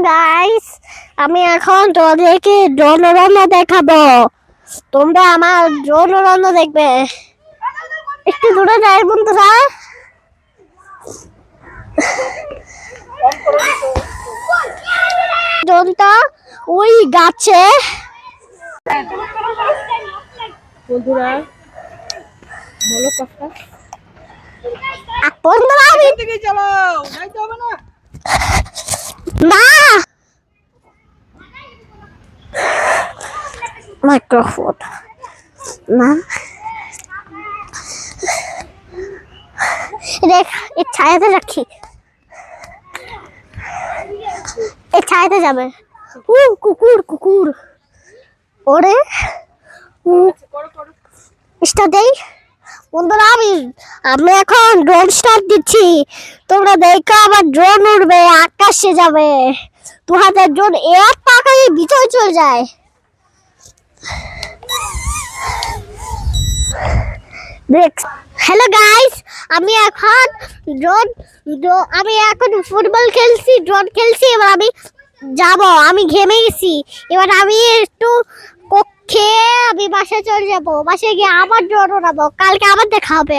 Guys, আমি এখন তোমাদেরকে ড্রোন উড়ানো দেখাবো। তোমরা আমার ড্রোন উড়ানো দেখবে। একটু দূরে যাই বন্ধুরা। ড্রোনটা ওই গাছে। বন্ধুরা বলো কথা। বন্ধুরা আমি চালাও, যাইতে হবে না। না মাইক্রোফোন না দেখ, এই ছায়াতে রাখি, এই ছায়াতে যাবে। কুকুর কুকুর ওরে স্টার্ট দেই। বন্ধুরা আমি এখন ড্রোন স্টার্ট দিচ্ছি। তোমরা দেখো আমার ড্রোন উড়বে, আকাশে যাবে। তোমাদের ড্রোন এর টাকায় ভিতরে চলে যায়। দেখ, হ্যালো গাইস, আমি এখন ফুটবল খেলছি, ড্রোন খেলছি। এবার আমি যাব, আমি ঘেমে গেছি। এবার আমি একটু খেয়ে আমি বাসায় চলে যাবো। বাসায় গিয়ে আবার ড্রোন উড়াবো। কালকে আবার দেখা হবে।